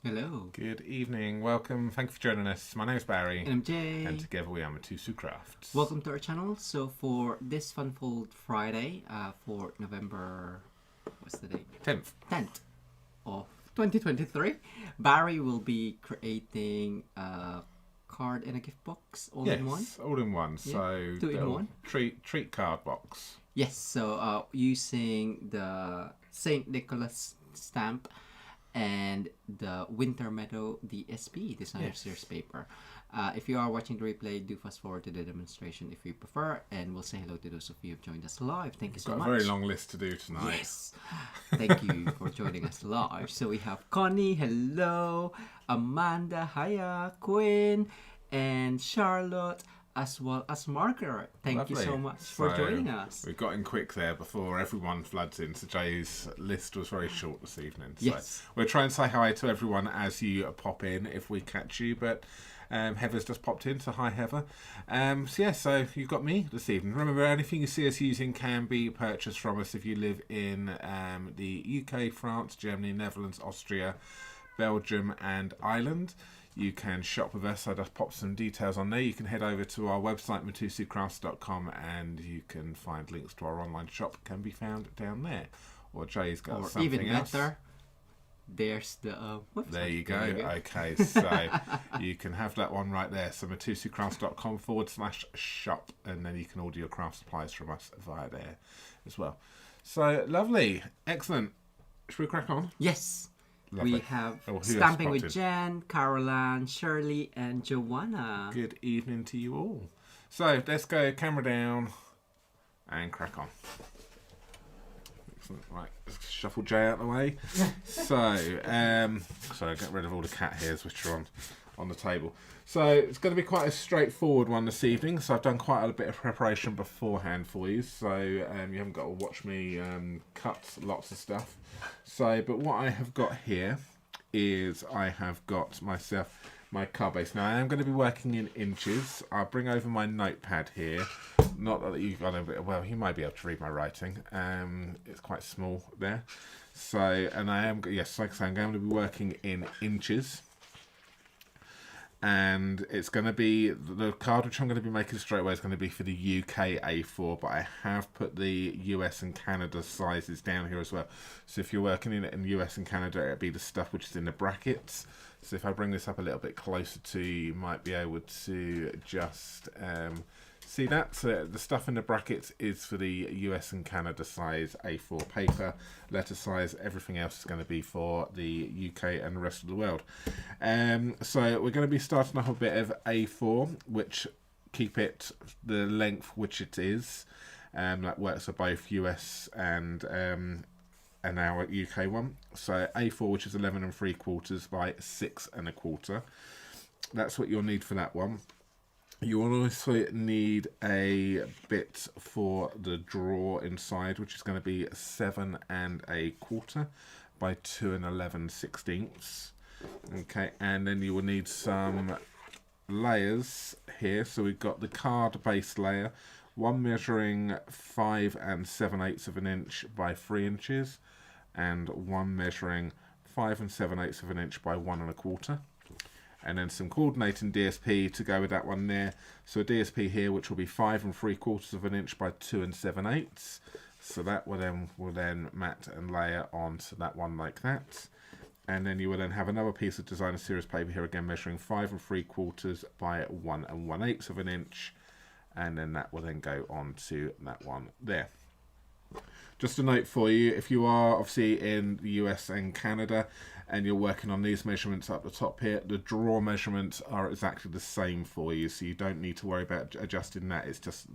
Hello. Good evening, welcome, thank you for joining us. My name is Barry. And I'm Jay. And together we are Mitosu Crafts. Welcome to our channel. So for this Funfold Friday, for November, what's the date? 10th of 2023, Barry will be creating a card and a gift box all in one. Yes, all in one. Yeah, So 2 in 1. Treat card box. Yes, so using the St. Nicholas stamp and the Winter Meadow DSP Designer Series paper. If you are watching the replay, do fast forward to the demonstration if you prefer, and we'll say hello to those of you who have joined us live. Thank you so much. Got a very long list to do tonight. Yes, thank you for joining us live. So we have Connie, hello, Amanda, hiya, Quinn, and Charlotte, as well as Margaret. Thank you so much for joining us. We got in quick there before everyone floods in. So Jay's list was very short this evening. So Yes. we'll try and say hi to everyone as you pop in if we catch you. But Heather's just popped in, so hi Heather. So you've got me this evening. Remember, anything you see us using can be purchased from us if you live in the UK, France, Germany, Netherlands, Austria, Belgium and Ireland. You can shop with us. I just popped some details on there. You can head over to our website, mitosucrafts.com, and you can find links to our online shop. Can be found down there. Or Jay's got something even else. better, there's the website. There you go. Okay, so you can have that one right there. So mitosucrafts.com/shop, and then you can order your craft supplies from us via there as well. So lovely, excellent. Should we crack on? Yes. Lovely. We have who else Stamping popped with in? Jen, Caroline, Shirley, and Joanna. Good evening to you all. So let's go camera down and crack on. Excellent. Right, let's shuffle Jay out of the way. So get rid of all the cat hairs which are on the table. So it's going to be quite a straightforward one this evening. So I've done quite a bit of preparation beforehand for you. So you haven't got to watch me cut lots of stuff. So, but what I have got here is I have got myself my card base. Now I am going to be working in inches. I'll bring over my notepad here. Not that you've got a bit. Well, you might be able to read my writing. It's quite small there. So, and I am like I say, I'm going to be working in inches. And it's going to be, the card which I'm going to be making straight away is going to be for the UK A4, but I have put the US and Canada sizes down here as well. So if you're working in US and Canada, it'll be the stuff which is in the brackets. So if I bring this up a little bit closer to you, you might be able to just see that. So the stuff in the brackets is for the US and Canada size A4 paper. Letter size, everything else is going to be for the UK and the rest of the world. So we're going to be starting off a bit of A4, which keep it the length which it is. That works for both US and our UK one. So A4, which is 11 3/4 by 6 1/4. That's what you'll need for that one. You will also need a bit for the drawer inside, which is going to be 7 1/4 by 2 11/16. Okay, and then you will need some layers here. So we've got the card base layer, one measuring 5 7/8 of an inch by 3 inches, and one measuring 5 7/8 of an inch by 1 1/4. And then some coordinating DSP to go with that one there. So a DSP here, which will be 5 3/4 of an inch by 2 7/8. So that will then mat and layer onto that one like that. And then you will then have another piece of designer series paper here again, measuring 5 3/4 by 1 1/8 of an inch. And then that will then go onto that one there. Just a note for you, if you are obviously in the US and Canada and you're working on these measurements up the top here, the drawer measurements are exactly the same for you, so you don't need to worry about adjusting that. It's just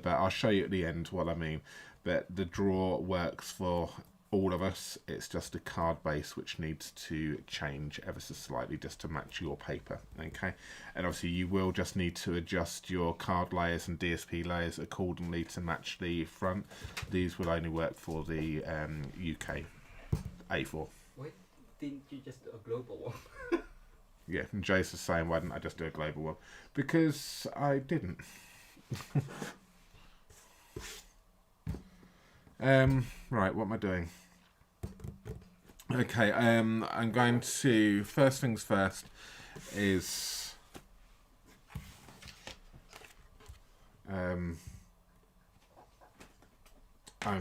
I'll show you at the end what I mean, but the drawer works for all of us. It's just a card base which needs to change ever so slightly just to match your paper. Okay, and obviously you will just need to adjust your card layers and DSP layers accordingly to match the front. These will only work for the UK A4. Wait, didn't you just do a global one? Yeah, and Jace was saying, why didn't I just do a global one? Because I didn't. Right, what am I doing? Okay, I'm going to, first things first is I'm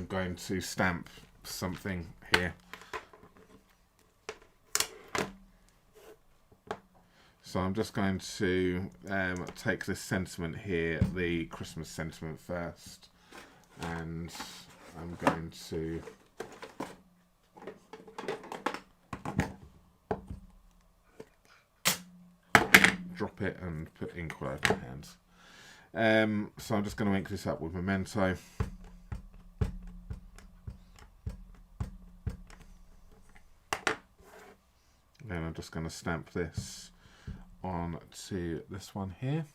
going to stamp something here. So I'm just going to take this sentiment here, the Christmas sentiment first, and I'm going to drop it and put ink all over my hands. So I'm just going to ink this up with Memento. And I'm just going to stamp this on to this one here.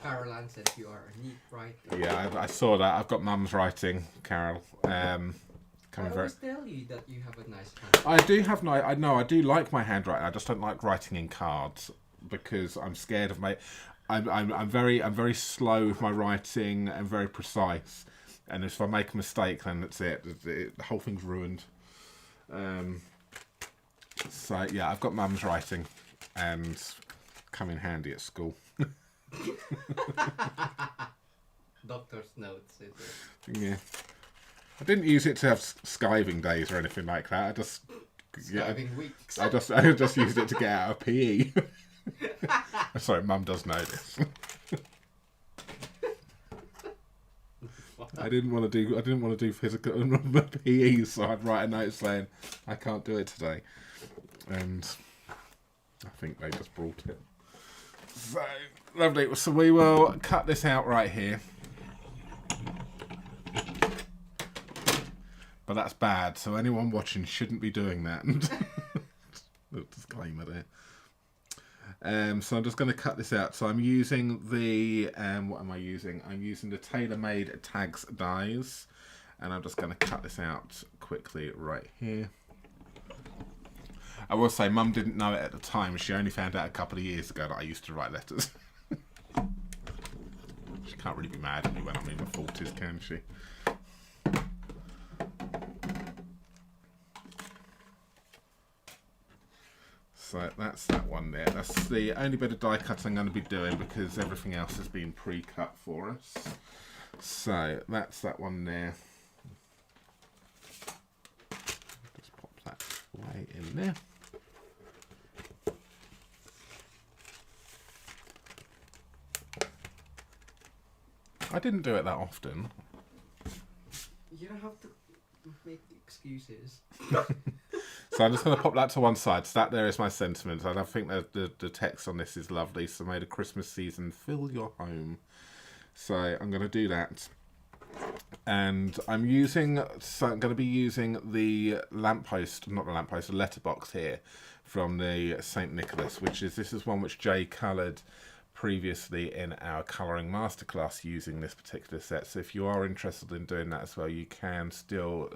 Caroline said you are a neat writer. Yeah, I saw that. I've got Mum's writing, Carol. I always tell you that you have a nice handwriting. I do have I know I do like my handwriting. I just don't like writing in cards because I'm scared of I'm very slow with my writing and very precise. And if I make a mistake, then that's it. The whole thing's ruined. So yeah, I've got Mum's writing, and come in handy at school. Doctor's notes, is it? Yeah, I didn't use it to have skiving days or anything like that. I just weeks. I just used it to get out of PE. Sorry, Mum does know this. I didn't want to do physical PE, so I'd write a note saying I can't do it today, and I think they just brought it. So lovely. So we will cut this out right here, but that's bad. So anyone watching shouldn't be doing that. Disclaimer there. So I'm just going to cut this out. So I'm using the, what am I using? I'm using the Tailor-Made Tags dies. And I'm just going to cut this out quickly right here. I will say Mum didn't know it at the time. She only found out a couple of years ago that I used to write letters. She can't really be mad at me when I'm in my 40s, can she? So that's that one there. That's the only bit of die cut I'm going to be doing because everything else has been pre-cut for us. So that's that one there. Just pop that way in there. I didn't do it that often. You don't have to make excuses. So I'm just going to pop that to one side. So that there is my sentiment. I think that the text on this is lovely. So may the Christmas season fill your home. So I'm going to do that. And I'm going to be using the lamppost, not the lamppost, the letterbox here from the St. Nicholas, this is one which Jay coloured previously in our colouring masterclass using this particular set. So if you are interested in doing that as well, you can still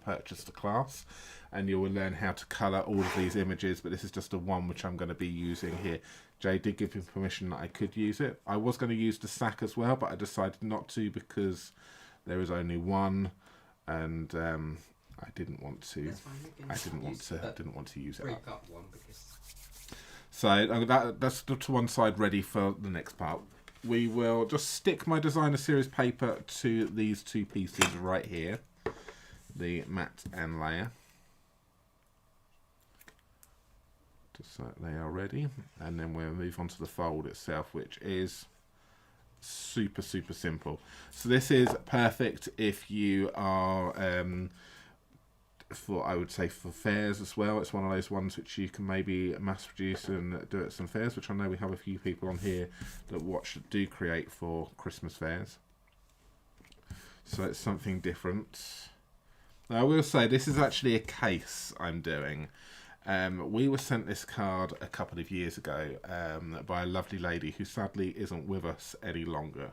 purchase the class and you will learn how to colour all of these images, but this is just the one which I'm going to be using here. Jay did give him permission that I could use it. I was going to use the sack as well, but I decided not to because there is only one, and I didn't want to. That's fine. I didn't want to use it. Break up one because. So that's to one side ready for the next part. We will just stick my designer series paper to these two pieces right here, the matte and layer. Just so they are ready, and then we'll move on to the fold itself, which is super simple. So this is perfect if you are I would say for fairs as well. It's one of those ones which you can maybe mass produce and do at some fairs, which I know we have a few people on here that do create for Christmas fairs. So it's something different. Now, I will say this is actually a case I'm doing. We were sent this card a couple of years ago by a lovely lady who sadly isn't with us any longer.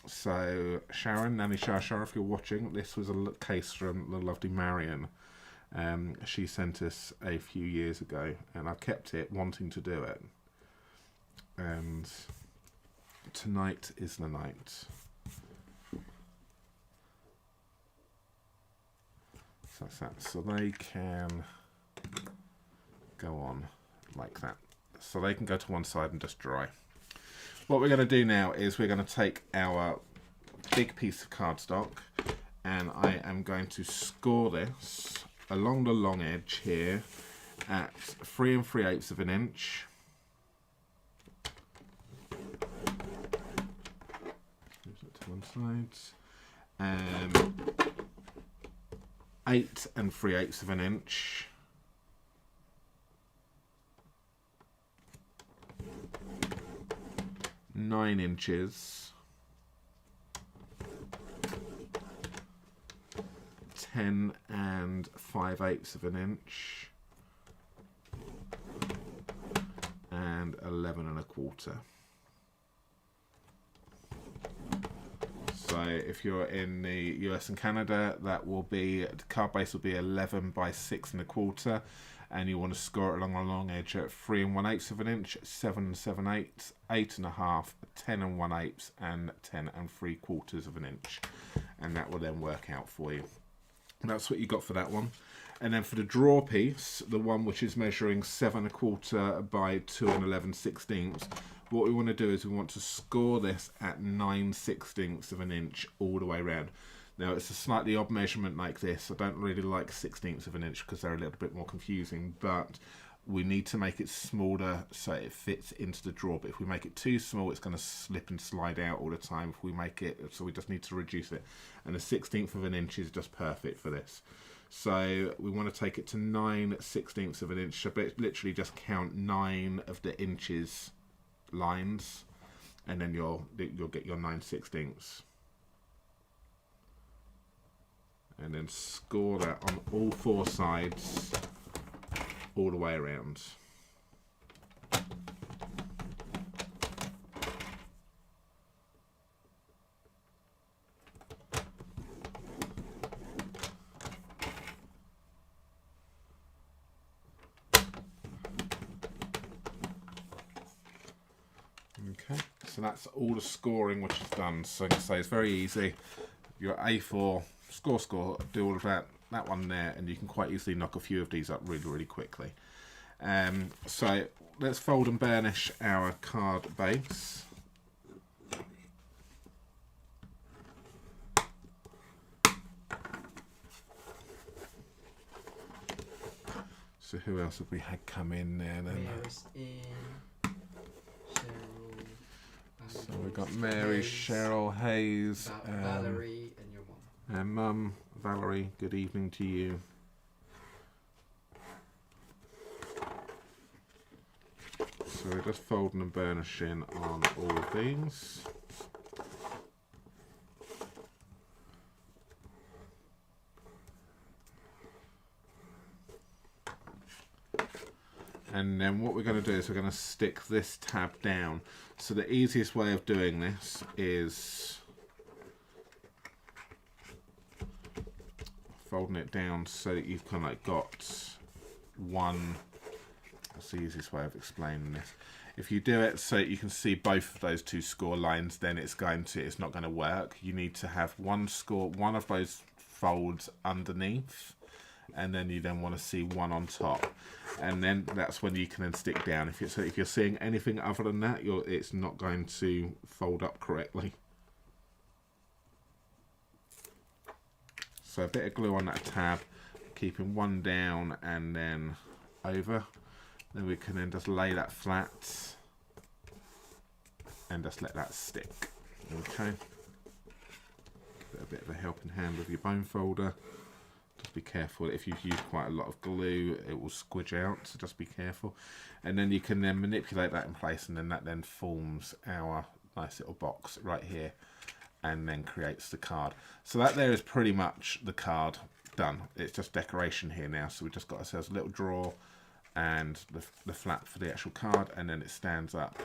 So Sharon, Nanny Shar, if you're watching, this was a case from the lovely Marion. She sent us a few years ago, and I kept it wanting to do it. And tonight is the night. So that's that. So they can go on like that. So they can go to one side and just dry. What we're going to do now is we're going to take our big piece of cardstock, and I am going to score this along the long edge here at 3 3/8 of an inch. Move it to one side. And 8 3/8 of an inch. 9 inches. 10 5/8 of an inch. And 11 1/4. So if you're in the US and Canada, that will be, the card base will be 11 by 6 1/4, and you want to score it along the long edge at 3 1/8 of an inch, 7 7/8, 8 1/2, 10 1/8, and 10 3/4 of an inch, and that will then work out for you. That's what you got for that one. And then for the draw piece, the one which is measuring 7 1/4 by 2 11/16, what we want to do is we want to score this at 9/16 of an inch all the way around. Now it's a slightly odd measurement like this. I don't really like 16ths of an inch because they're a little bit more confusing, but we need to make it smaller so it fits into the drawer. But if we make it too small, it's going to slip and slide out all the time. If we make it, so we just need to reduce it. And a 16th of an inch is just perfect for this. So we want to take it to 9/16 of an inch. So literally just count 9 of the inches lines, and then you'll get your 9/16. And then score that on all 4 sides all the way around. Okay, so that's all the scoring which is done. So I can say it's very easy. Your A4, score, do all of that one there, and you can quite easily knock a few of these up really quickly. So let's fold and burnish our card base. So who else have we had come in there then? Mary's in. Cheryl. So we've got Mary, Hayes, Cheryl, Hayes, Valerie, and your mum. and Mum. Valerie, good evening to you. So we're just folding and burnishing on all of these. And then what we're going to do is we're going to stick this tab down. So the easiest way of doing this is folding it down so that you've kind of like got one. That's the easiest way of explaining this. If you do it so you can see both of those 2 score lines, then it's not going to work. You need to have one of those folds underneath, and then you want to see one on top, and then that's when you can then stick down. If you're seeing anything other than that, it's not going to fold up correctly. So a bit of glue on that tab, keeping one down and then over. Then we can then just lay that flat and just let that stick. Okay. Give it a bit of a helping hand with your bone folder. Just be careful. If you've used quite a lot of glue, it will squidge out, so just be careful. And then you can then manipulate that in place, and then that then forms our nice little box right here, and then creates the card. So that there is pretty much the card done. It's just decoration here now. So we've just got ourselves a little drawer and the flap for the actual card, and then it stands up.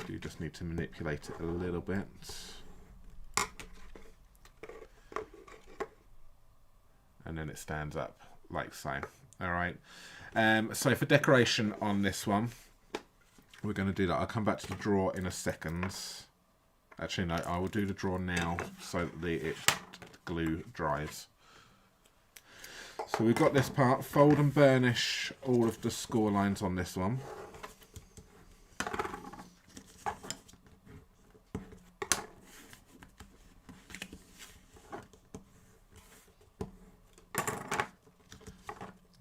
You just need to manipulate it a little bit. And then it stands up like so. All right. So for decoration on this one, we're going to do that. I'll come back to the drawer in a second. Actually, no, I will do the drawer now so that the glue dries. So we've got this part. Fold and burnish all of the score lines on this one.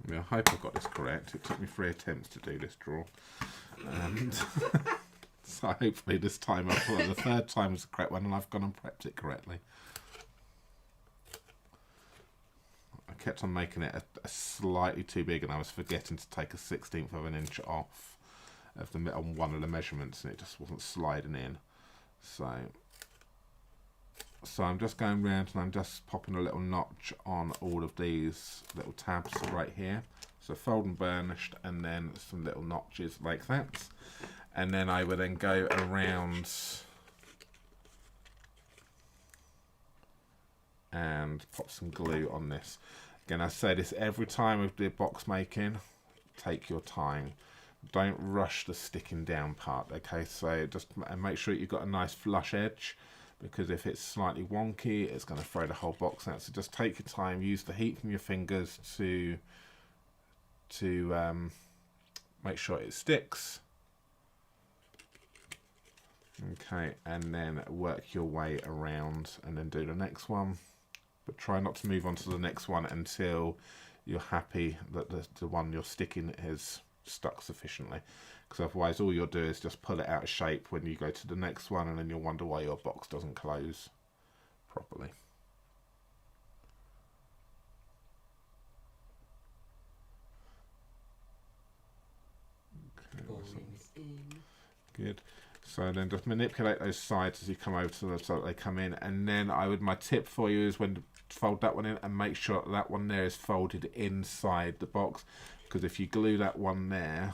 I hope I got this correct. It took me 3 attempts to do this drawer. And so hopefully this time, the 3rd time was the correct one and I've gone and prepped it correctly. I kept on making it a slightly too big and I was forgetting to take a 1/16 of an inch off of on one of the measurements and it just wasn't sliding in. So I'm just going round and I'm just popping a little notch on all of these little tabs right here. So fold and burnished and then some little notches like that. And then I would then go around and pop some glue on this. Again, I say this every time with the box making, take your time. Don't rush the sticking down part, okay? So just make sure you've got a nice flush edge, because if it's slightly wonky, it's going to throw the whole box out. So just take your time, use the heat from your fingers to make sure it sticks. Okay, and then work your way around and then do the next one. But try not to move on to the next one until you're happy that the one you're sticking is stuck sufficiently. Because otherwise all you'll do is just pull it out of shape when you go to the next one and then you'll wonder why your box doesn't close properly. Okay, good. So then just manipulate those sides as you come over to them so that they come in. And then my tip for you is when to fold that one in and make sure that one there is folded inside the box. Because if you glue that one there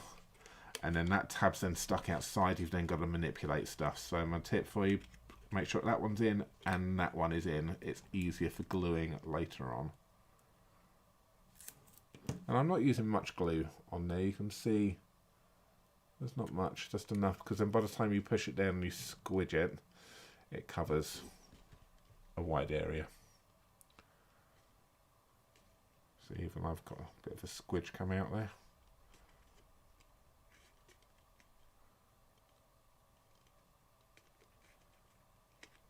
and then that tab's then stuck outside, you've then got to manipulate stuff. So my tip for you, make sure that one's in and that one is in. It's easier for gluing later on. And I'm not using much glue on there. You can see there's not much, just enough, because then by the time you push it down and you squidge it, it covers a wide area. So even I've got a bit of a squidge coming out there.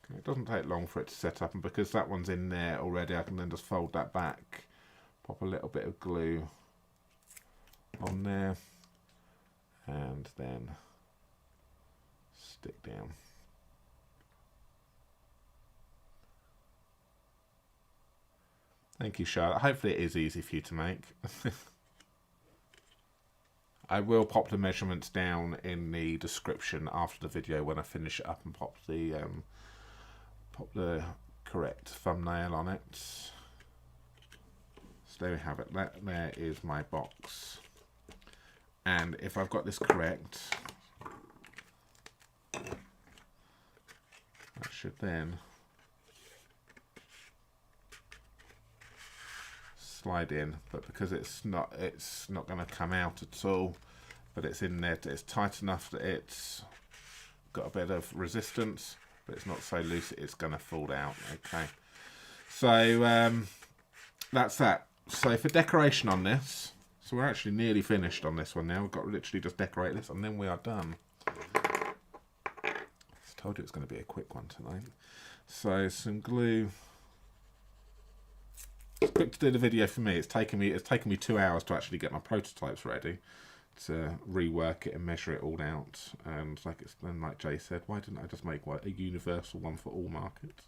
Okay, it doesn't take long for it to set up, and because that one's in there already, I can then just fold that back, pop a little bit of glue on there, and then stick down. Thank you, Charlotte. Hopefully it is easy for you to make. I will pop the measurements down in the description after the video when I finish it up and pop the correct thumbnail on it. So there we have it. That there is my box. And if I've got this correct, that should then slide in, but because it's not going to come out at all, but it's in there, it's tight enough that it's got a bit of resistance, but it's not so loose it's going to fall out. Okay, so that's that. So for decoration on this, so we're actually nearly finished on this one now. We've got to literally just decorate this and then we are done. I told you it's going to be a quick one tonight. So some glue. It's quick to do the video for me. It's taken me 2 hours to actually get my prototypes ready, to rework it and measure it all out. And like Jay said, why didn't I just make a universal one for all markets?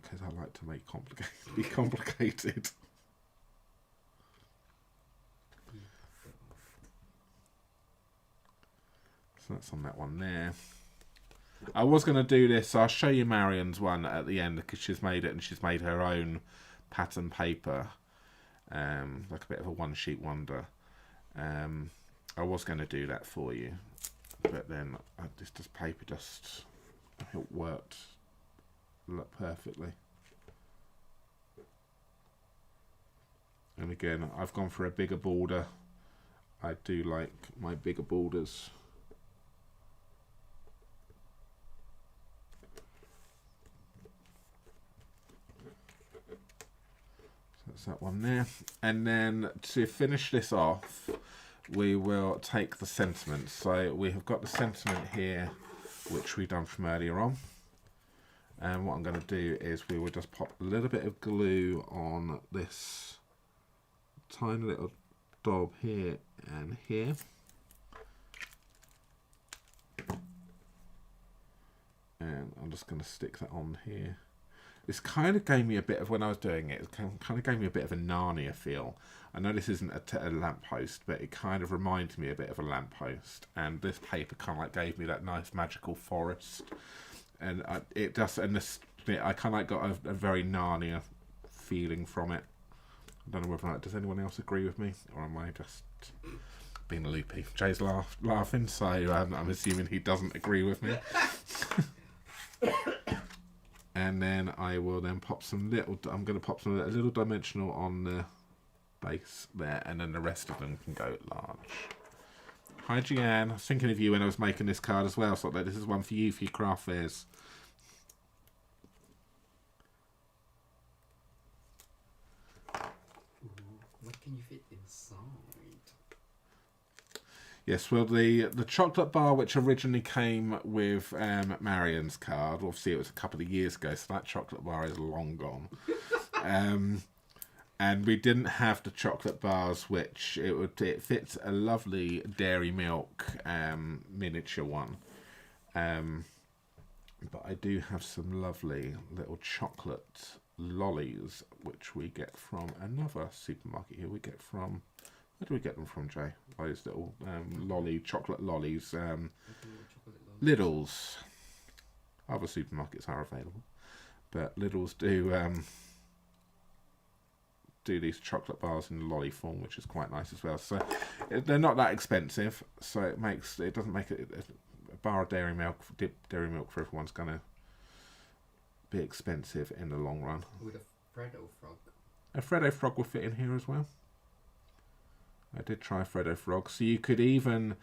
Because I like to make be complicated. So that's on that one there. I was going to do this. I'll show you Marion's one at the end because she's made it and she's made her own pattern paper, like a bit of a one-sheet wonder. I was going to do that for you, but then this paper just it worked perfectly. And again, I've gone for a bigger border. I do like my bigger borders. That's that one there. And then to finish this off, we will take the sentiment. So we have got the sentiment here, which we've done from earlier on. And what I'm going to do is we will just pop a little bit of glue on this tiny little daub here and here. And I'm just going to stick that on here. This kind of gave me a bit of, when I was doing it, it kind of gave me a bit of a Narnia feel. I know this isn't a lamppost, but it kind of reminded me a bit of a lamppost. And this paper kind of like gave me that nice magical forest. And it does, and this, I kind of like got a very Narnia feeling from it. I don't know whether or not, does anyone else agree with me? Or am I just being loopy? Jay's laughing, so I'm assuming he doesn't agree with me. And then I will then pop some little, I'm going to pop some a little dimensional on the base there, and then the rest of them can go large. Hi Gianne, I was thinking of you when I was making this card as well, so I thought this is one for you for your craft fairs. What can you fit inside? Yes, well, the chocolate bar which originally came with Marion's card, obviously it was a couple of years ago, so that chocolate bar is long gone. And we didn't have the chocolate bars, which it fits a lovely dairy milk miniature one. But I do have some lovely little chocolate lollies, which we get from another supermarket here. We get from, where do we get them from, Jay? Those little chocolate lollies. Lidl's. Other supermarkets are available, but Lidl's do these chocolate bars in lolly form, which is quite nice as well. So they're not that expensive, so it doesn't make it a bar of dairy milk for everyone's gonna be expensive in the long run. With a Freddo frog. A Freddo frog will fit in here as well. I did try a Freddo frog, so you could even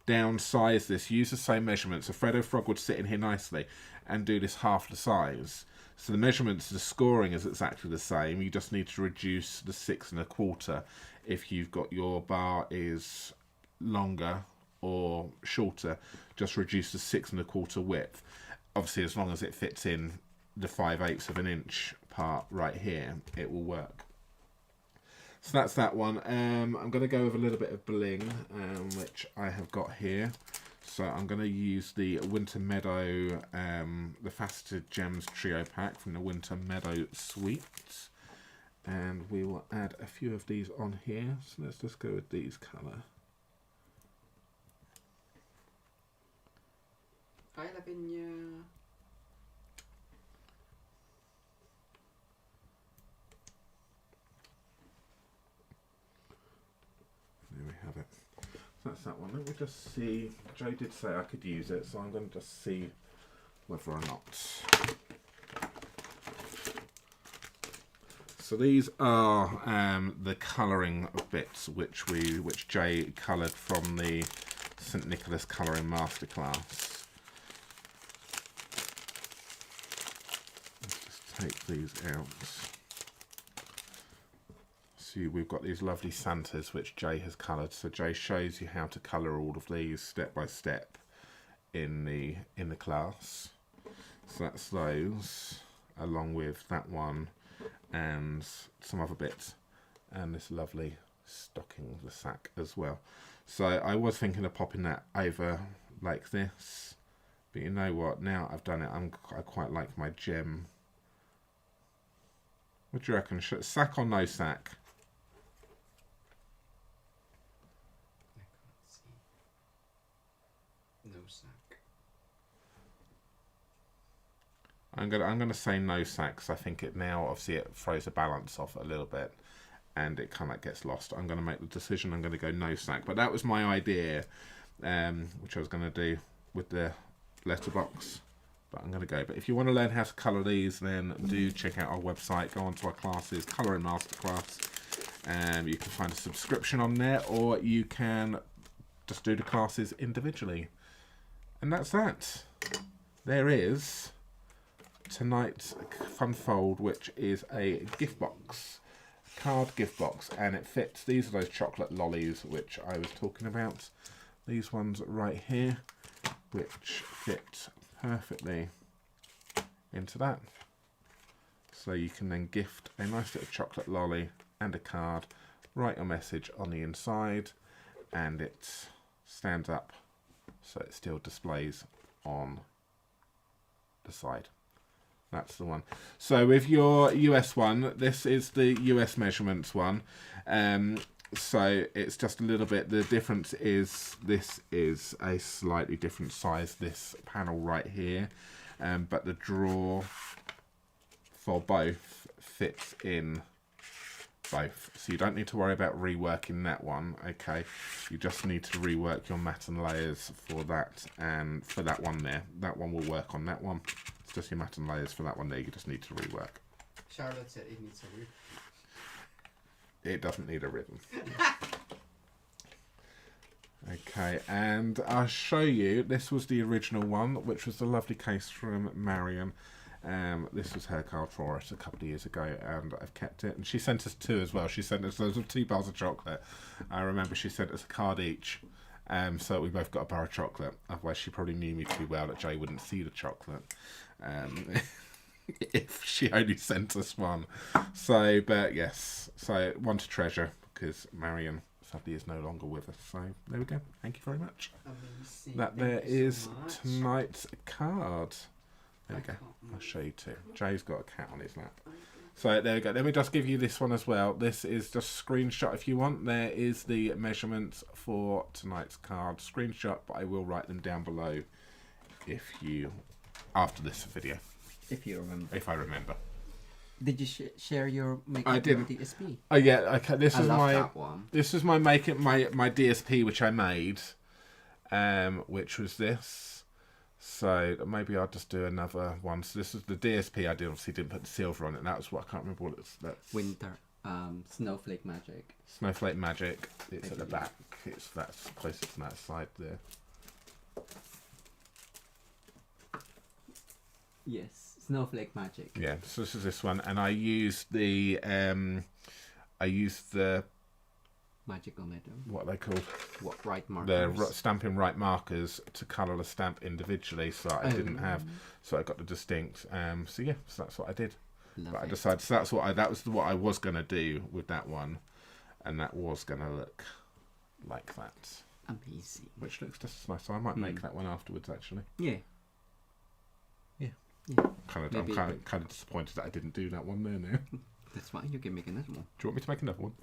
downsize this, use the same measurements. A Freddo frog would sit in here nicely and do this half the size. So the measurements, the scoring is exactly the same. You just need to reduce the 6 1/4 if you've got your bar is longer or shorter. Just reduce the 6 1/4 width. Obviously, as long as it fits in the 5/8 of an inch part right here, it will work. So that's that one. I'm going to go with a little bit of bling, which I have got here. So I'm going to use the Winter Meadow, the Faceted Gems Trio Pack from the Winter Meadow Suite. And we will add a few of these on here. So let's just go with these colour. Hi Lavinia. There we have it. So that's that one. Let me just see. Joe did say I could use it, so I'm going to just see whether or not. So these are the colouring bits which Jay coloured from the St Nicholas Colouring Masterclass. Let's just take these out. So we've got these lovely Santas which Jay has coloured. So Jay shows you how to colour all of these step by step in the class. So that's those, along with that one and some other bits, and this lovely stocking, the sack as well. So I was thinking of popping that over like this, but you know what? Now I've done it, I quite like my gem. What do you reckon? Sack or no sack? I can't see. No sack. I'm gonna say no sack, because I think it now obviously it throws the balance off a little bit and it kind of gets lost. I'm gonna make the decision, I'm gonna go no sack. But that was my idea, which I was gonna do with the letterbox. But I'm gonna go. But if you want to learn how to colour these, then do check out our website, go onto our classes, Colouring Masterclass. You can find a subscription on there, or you can just do the classes individually. And that's that. There is tonight's fun fold, which is a gift box card gift box, and it fits. These are those chocolate lollies which I was talking about. These ones right here, which fit perfectly into that. So you can then gift a nice little chocolate lolly and a card, write your message on the inside, and it stands up so it still displays on the side. That's the one. So with your US one, this is the US measurements one. So it's just a little bit, the difference is this is a slightly different size, this panel right here. But the drawer for both fits in both. So you don't need to worry about reworking that one, okay? You just need to rework your mat and layers for that, and for that one there. That one will work on that one. It's just your mat and layers for that one there. You just need to rework. Charlotte said it needs a ribbon. It doesn't need a ribbon. Okay, and I'll show you, this was the original one, which was the lovely case from Marion. This was her card for us a couple of years ago, and I've kept it. And she sent us two as well. She sent us those 2 bars of chocolate. I remember she sent us a card each, so we both got a bar of chocolate. Otherwise, she probably knew me too well that Jay wouldn't see the chocolate if she only sent us one. So, but yes, so one to treasure, because Marion sadly is no longer with us. So there we go. Thank you very much. Amazing. That there is tonight's card. There we go. I'll show you too. Jay's got a cat on his lap. So there we go. Let me just give you this one as well. This is just a screenshot if you want. There is the measurements for tonight's card. Screenshot, but I will write them down below if you, after this video. If you remember. If I remember. Did you share your makeup I didn't. DSP? Oh yeah, okay. This I is love my that one. This is my my DSP which I made, which was this. So maybe I'll just do another one. So this is the DSP. I obviously didn't put the silver on it. And that was what I can't remember what it's. That's Winter, Snowflake Magic. Snowflake Magic. It's at the back. That's closest to that side there. Yes, Snowflake Magic. Yeah. So this is this one, and I used the Magical Meadow. what are they called? What, right markers? The stamping right markers to colour the stamp individually, so I didn't have. So I got the distinct. So yeah, so that's what I did. Love But I it. decided so that was what I was gonna do with that one, and that was gonna look like that, Amazing. which looks just as nice. So I might make that one afterwards. Actually, Yeah. Yeah. Yeah. I'm kind of disappointed that I didn't do that one there now. That's fine. You can make another one. Do you want me to make another one?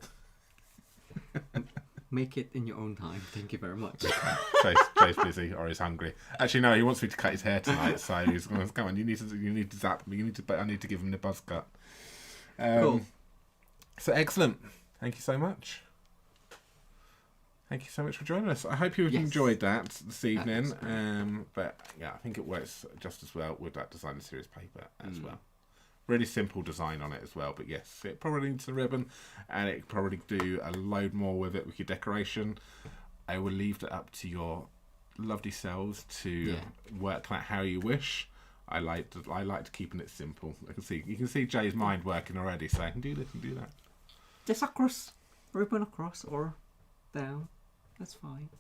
Make it in your own time. Thank you very much. Jay's busy or he's hungry. Actually, no, he wants me to cut his hair tonight, so he's going to come on. You need to zap me. I need to give him the buzz cut. Cool. So excellent. Thank you so much. Thank you so much for joining us. I hope you've enjoyed that this evening. But yeah, I think it works just as well with that designer series paper as well. Really simple design on it as well, but yes, it probably needs a ribbon, and it could probably do a load more with it with your decoration. I will leave that up to your lovely selves to work that how you wish. I liked keeping it simple. You can see Jay's mind working already, so I can do this and do that. Just across, ribbon across or down. That's fine.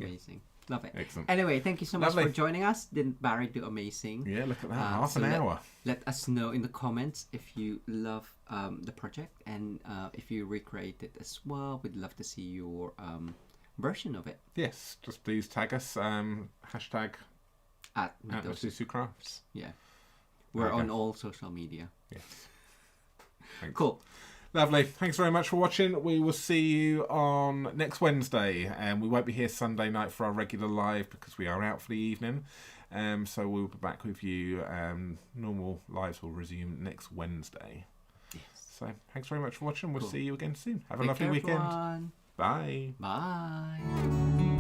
Amazing. Love it. Excellent. Anyway, thank you so much for joining us. Didn't Barry do amazing? Yeah, look at that. Half an hour. Let us know in the comments if you love the project, and if you recreate it as well. We'd love to see your version of it. Yes, just please tag us. Hashtag At Mitosu Crafts. Yeah. We're on all social media. Yes. Thanks. Cool. Lovely. Thanks very much for watching. We will see you on next Wednesday. And we won't be here Sunday night for our regular live because we are out for the evening. So we'll be back with you. Normal lives will resume next Wednesday. Yes. So thanks very much for watching. We'll Cool. see you again soon. Have a Take lovely care, weekend. everyone. Bye. Bye.